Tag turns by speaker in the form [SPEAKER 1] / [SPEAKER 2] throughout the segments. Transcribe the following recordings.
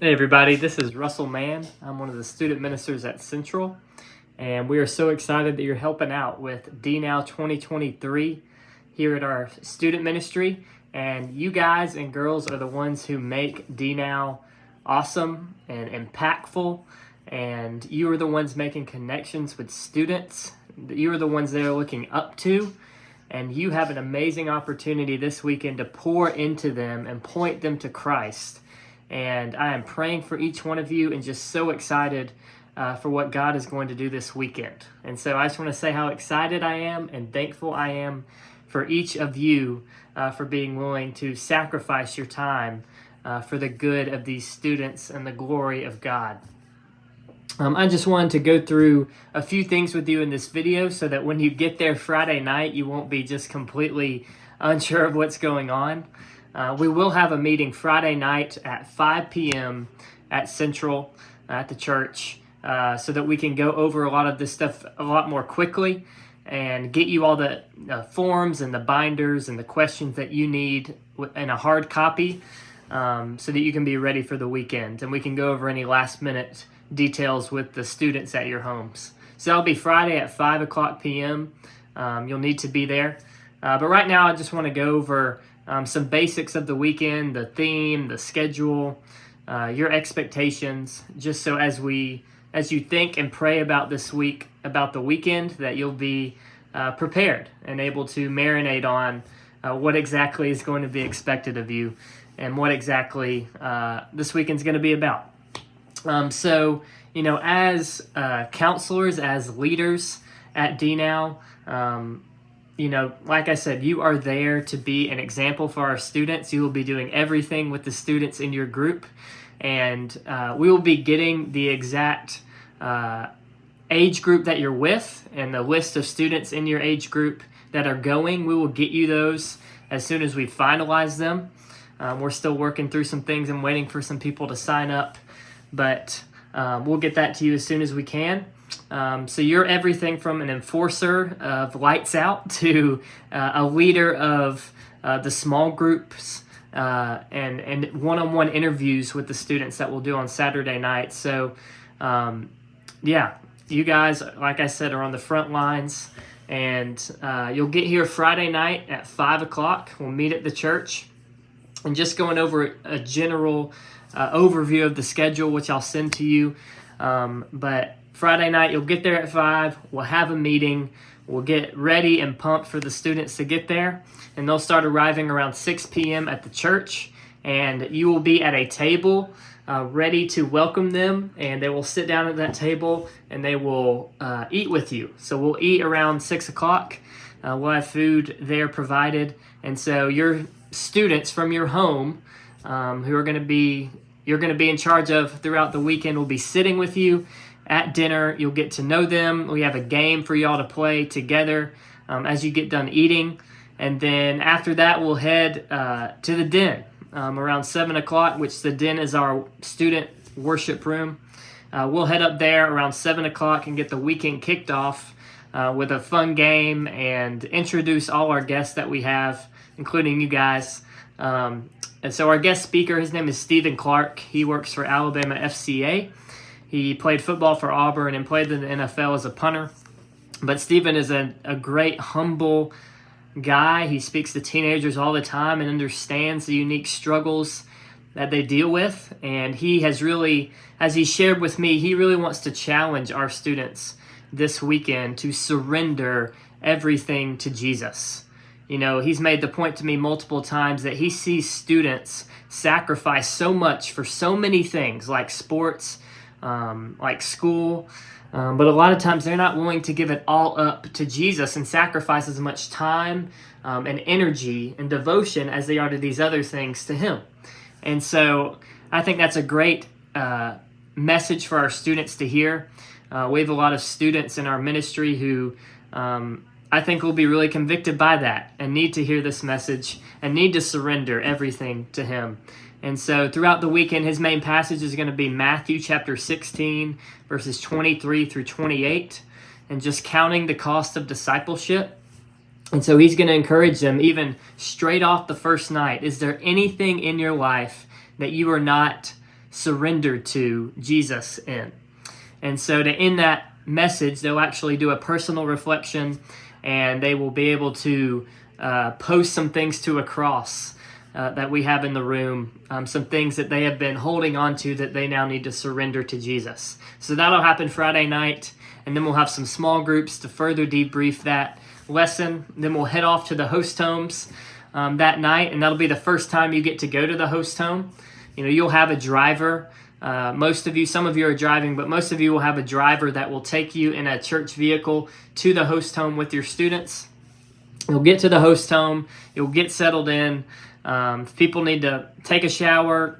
[SPEAKER 1] Hey everybody, this is Russell Mann. I'm one of the student ministers at Central, and we are so excited that you're helping out with Dnow 2023 here at our student ministry. And you guys and girls are the ones who make Dnow awesome and impactful, and you are the ones making connections with students. You are the ones they're looking up to, and you have an amazing opportunity this weekend to pour into them and point them to Christ. And I am praying for each one of you and just so excited for what God is going to do this weekend. And so I just want to say how excited I am and thankful I am for each of you for being willing to sacrifice your time for the good of these students and the glory of God. I just wanted to go through a few things with you in this video so that when you get there Friday night, you won't be just completely unsure of what's going on. We will have a meeting Friday night at 5 p.m. at Central at the church so that we can go over a lot of this stuff a lot more quickly and get you all the forms and the binders and the questions that you need in a hard copy so that you can be ready for the weekend. And we can go over any last minute details with the students at your homes. So that'll be Friday at 5 o'clock p.m. You'll need to be there. But right now I just want to go over some basics of the weekend, the theme, the schedule, your expectations, just so as you think and pray about this week, about the weekend, that you'll be prepared and able to marinate on what exactly is going to be expected of you and what exactly this weekend's going to be about. So, as counselors, as leaders at Dnow, like I said, you are there to be an example for our students. You will be doing everything with the students in your group, and we will be getting the exact age group that you're with and the list of students in your age group that are going. We will get you those as soon as we finalize them. We're still working through some things and waiting for some people to sign up, but we'll get that to you as soon as we can. So you're everything from an enforcer of lights out to a leader of the small groups and one-on-one interviews with the students that we'll do on Saturday night. So you guys, like I said, are on the front lines, and you'll get here Friday night at 5 o'clock. We'll meet at the church and just going over a general overview of the schedule, which I'll send to you. But Friday night, you'll get there at 5. We'll have a meeting. We'll get ready and pumped for the students to get there. And they'll start arriving around 6 p.m. at the church. And you will be at a table ready to welcome them. And they will sit down at that table and they will eat with you. So we'll eat around 6 o'clock. We'll have food there provided. And so your students from your home who are going to be, you're going to be in charge of throughout the weekend will be sitting with you at dinner. You'll get to know them. We have a game for y'all to play together as you get done eating. And then after that, we'll head to the den around 7 o'clock, which the den is our student worship room. We'll head up there around 7 o'clock and get the weekend kicked off with a fun game and introduce all our guests that we have, including you guys. And so our guest speaker, his name is Stephen Clark. He works for Alabama FCA. He played football for Auburn and played in the NFL as a punter. But Stephen is a great, humble guy. He speaks to teenagers all the time and understands the unique struggles that they deal with. And he has really, as he shared with me, he really wants to challenge our students this weekend to surrender everything to Jesus. He's made the point to me multiple times that he sees students sacrifice so much for so many things like sports, like school, but a lot of times they're not willing to give it all up to Jesus and sacrifice as much time and energy and devotion as they are to these other things to him. And so I think that's a great message for our students to hear. We have a lot of students in our ministry who I think will be really convicted by that and need to hear this message and need to surrender everything to him. And so throughout the weekend, his main passage is going to be Matthew chapter 16, verses 23 through 28, and just counting the cost of discipleship. And so he's going to encourage them even straight off the first night. Is there anything in your life that you are not surrendered to Jesus in. And so to end that message, they'll actually do a personal reflection, and they will be able to post some things to a cross that we have in the room, some things that they have been holding on to that they now need to surrender to Jesus. So that'll happen Friday night, and then we'll have some small groups to further debrief that lesson. Then we'll head off to the host homes that night, and that'll be the first time you get to go to the host home. You'll have a driver. Most of you, some of you are driving, but most of you will have a driver that will take you in a church vehicle to the host home with your students. You'll get to the host home. You'll get settled in. If people need to take a shower,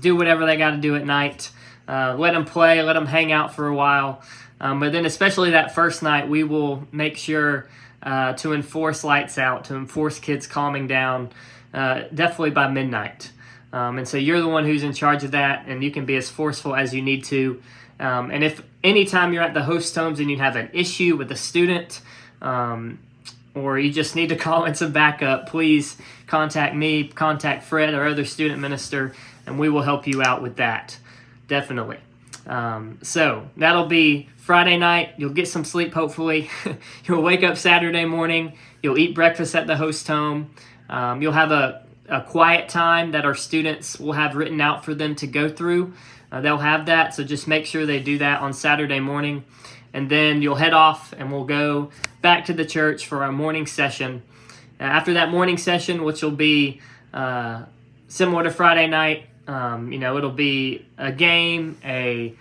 [SPEAKER 1] do whatever they got to do at night. Let them play, let them hang out for a while. But then especially that first night, we will make sure to enforce lights out, to enforce kids calming down, definitely by midnight. And so you're the one who's in charge of that, and you can be as forceful as you need to. And if anytime you're at the host homes and you have an issue with a student, or you just need to call in some backup, please contact me, contact Fred, our other student minister, and we will help you out with that, definitely. So that'll be Friday night. You'll get some sleep, hopefully. You'll wake up Saturday morning. You'll eat breakfast at the host home. You'll have a quiet time that our students will have written out for them to go through. They'll have that, so just make sure they do that on Saturday morning. And then you'll head off, and we'll go back to the church for our morning session. After that morning session, which will be similar to Friday night, it'll be a game, a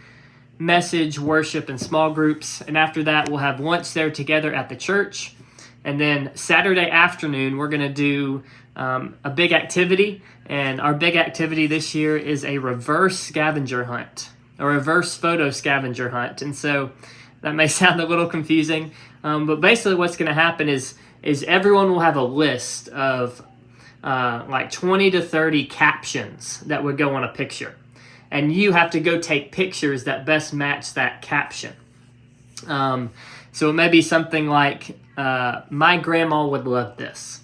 [SPEAKER 1] message, worship, and small groups. And after that, we'll have lunch there together at the church. And then Saturday afternoon, we're going to do a big activity. And our big activity this year is a reverse scavenger hunt, a reverse photo scavenger hunt. And so that may sound a little confusing, but basically what's going to happen is everyone will have a list of like 20 to 30 captions that would go on a picture. And you have to go take pictures that best match that caption. So it may be something like, my grandma would love this.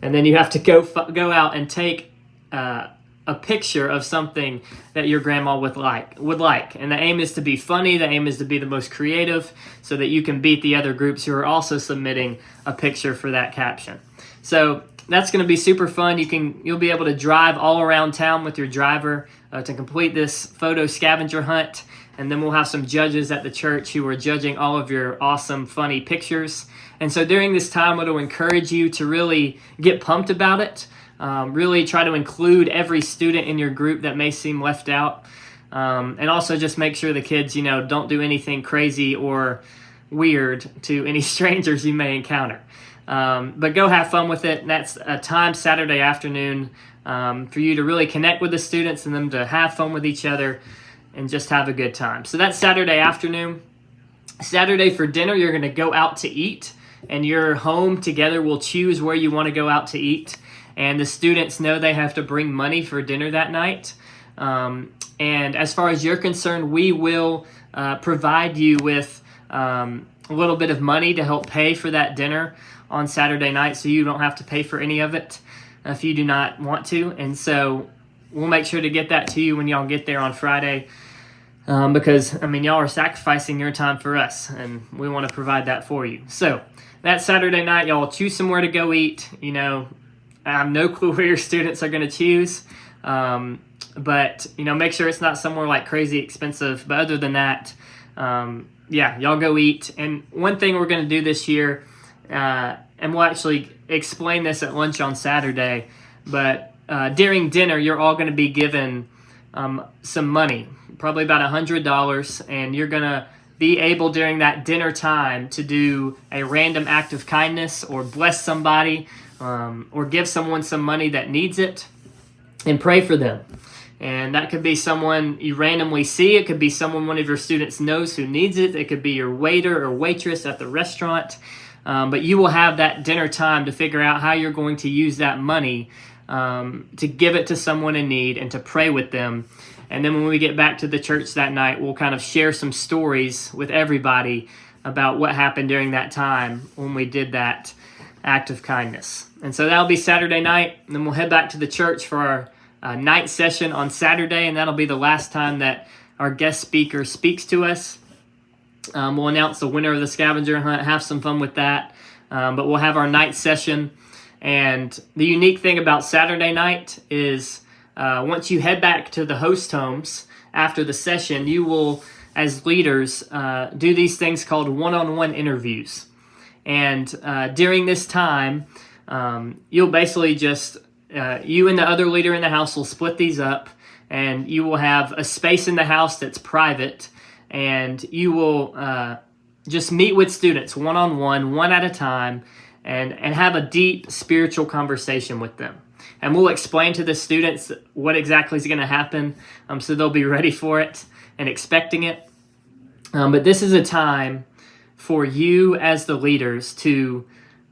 [SPEAKER 1] And then you have to go out and take a picture of something that your grandma would like. And the aim is to be funny. The aim is to be the most creative so that you can beat the other groups who are also submitting a picture for that caption. So that's going to be super fun. You'll be able to drive all around town with your driver to complete this photo scavenger hunt. And then we'll have some judges at the church who are judging all of your awesome, funny pictures. And so during this time, it'll encourage you to really get pumped about it. Really try to include every student in your group that may seem left out. And also just make sure the kids, don't do anything crazy or weird to any strangers you may encounter. But go have fun with it. And that's a time Saturday afternoon for you to really connect with the students and them to have fun with each other and just have a good time. So that's Saturday afternoon. Saturday for dinner, you're going to go out to eat, and your home together will choose where you want to go out to eat. And the students know they have to bring money for dinner that night. And as far as you're concerned, we will provide you with a little bit of money to help pay for that dinner on Saturday night, so you don't have to pay for any of it if you do not want to. And so we'll make sure to get that to you when y'all get there on Friday, because, y'all are sacrificing your time for us, and we want to provide that for you. So that Saturday night, y'all choose somewhere to go eat. I have no clue where your students are going to choose, but, make sure it's not somewhere like crazy expensive. But other than that, y'all go eat. And one thing we're going to do this year, and we'll actually explain this at lunch on Saturday, but during dinner, you're all going to be given some money, probably about $100, and you're going to be able during that dinner time to do a random act of kindness or bless somebody or give someone some money that needs it and pray for them. And that could be someone you randomly see. It could be someone one of your students knows who needs it. It could be your waiter or waitress at the restaurant. But you will have that dinner time to figure out how you're going to use that money to give it to someone in need and to pray with them. And then when we get back to the church that night, we'll kind of share some stories with everybody about what happened during that time when we did that act of kindness. And so that'll be Saturday night. And then we'll head back to the church for night session on Saturday, and that'll be the last time that our guest speaker speaks to us. We'll announce the winner of the scavenger hunt, have some fun with that, but we'll have our night session. And the unique thing about Saturday night is once you head back to the host homes after the session, you will, as leaders, do these things called one-on-one interviews. And during this time, you'll basically just, you and the other leader in the house will split these up, and you will have a space in the house that's private, and you will just meet with students one-on-one, one at a time, and have a deep spiritual conversation with them. And we'll explain to the students what exactly is going to happen, so they'll be ready for it and expecting it. But this is a time for you as the leaders to,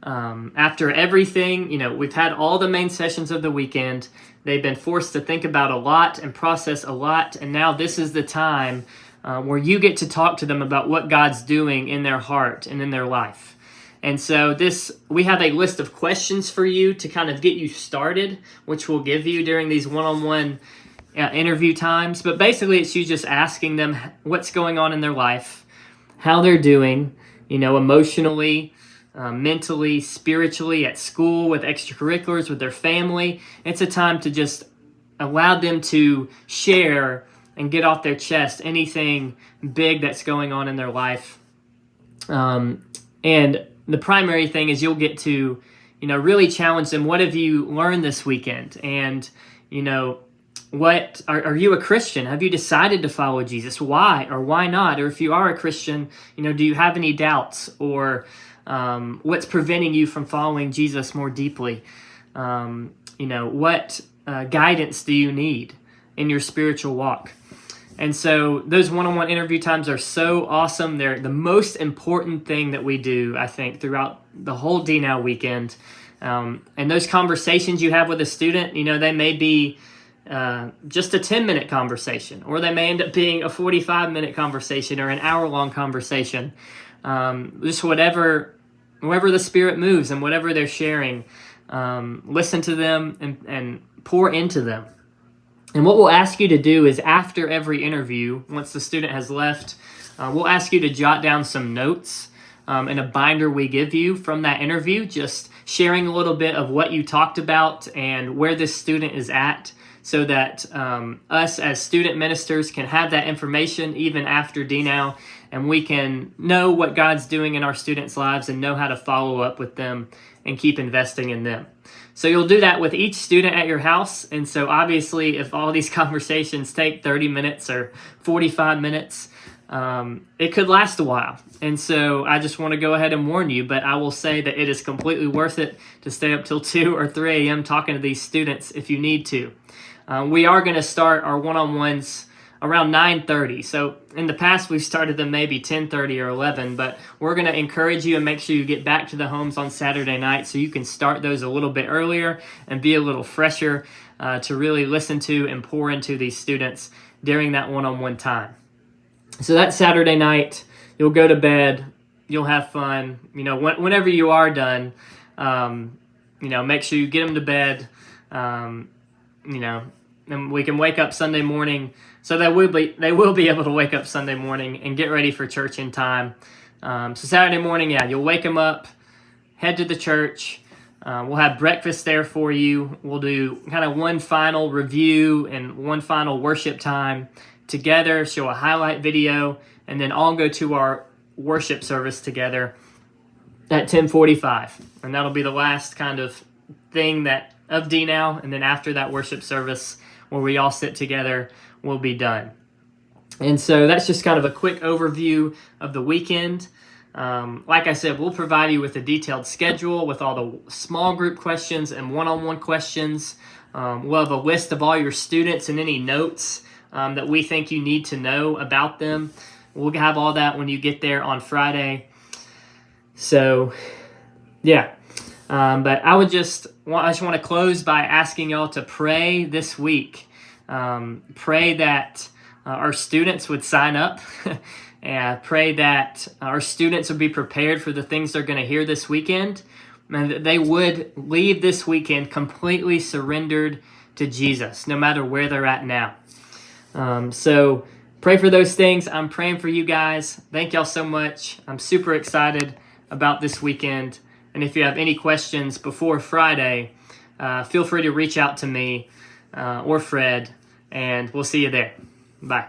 [SPEAKER 1] after everything, we've had all the main sessions of the weekend. They've been forced to think about a lot and process a lot. And now this is the time where you get to talk to them about what God's doing in their heart and in their life. And so we have a list of questions for you to kind of get you started, which we'll give you during these one-on-one interview times. But basically, it's you just asking them what's going on in their life, how they're doing, emotionally, mentally, spiritually, at school, with extracurriculars, with their family. It's a time to just allow them to share and get off their chest anything big that's going on in their life. And the primary thing is you'll get to, really challenge them. What have you learned this weekend? And, what are you a Christian? Have you decided to follow Jesus? Why or why not? Or if you are a Christian, do you have any doubts? Or what's preventing you from following Jesus more deeply? What guidance do you need in your spiritual walk? And so those one-on-one interview times are so awesome. They're the most important thing that we do, I think, throughout the whole Dnow weekend. And those conversations you have with a student, they may be just a 10-minute conversation, or they may end up being a 45-minute conversation or an hour-long conversation. Just wherever the Spirit moves and whatever they're sharing, listen to them and pour into them. And what we'll ask you to do is after every interview, once the student has left, we'll ask you to jot down some notes in a binder we give you from that interview, just sharing a little bit of what you talked about and where this student is at, so that us as student ministers can have that information even after Dnow, and we can know what God's doing in our students' lives and know how to follow up with them and keep investing in them. So you'll do that with each student at your house. And so obviously, if all these conversations take 30 minutes or 45 minutes, it could last a while. And so I just want to go ahead and warn you, but I will say that it is completely worth it to stay up till 2 or 3 a.m. talking to these students if you need to. We are going to start our one-on-ones around 9:30. So in the past, we've started them maybe 10:30 or 11, but we're going to encourage you and make sure you get back to the homes on Saturday night so you can start those a little bit earlier and be a little fresher to really listen to and pour into these students during that one-on-one time. So that Saturday night, you'll go to bed, you'll have fun. Whenever you are done, make sure you get them to bed, and we can wake up Sunday morning. So they will be able to wake up Sunday morning and get ready for church in time. So Saturday morning, you'll wake them up, head to the church. We'll have breakfast there for you. We'll do kind of one final review and one final worship time together, show a highlight video, and then all go to our worship service together at 10:45. And that'll be the last kind of thing of Dnow. And then after that worship service, where we all sit together, will be done. And so that's just kind of a quick overview of the weekend. Like I said, we'll provide you with a detailed schedule with all the small group questions and one-on-one questions. We'll have a list of all your students and any notes that we think you need to know about them. We'll have all that when you get there on Friday. So, yeah. But I just want to close by asking y'all to pray this week. Pray that our students would sign up. And pray that our students would be prepared for the things they're going to hear this weekend. And that they would leave this weekend completely surrendered to Jesus, no matter where they're at now. So pray for those things. I'm praying for you guys. Thank y'all so much. I'm super excited about this weekend. And if you have any questions before Friday, feel free to reach out to me or Fred, and we'll see you there. Bye.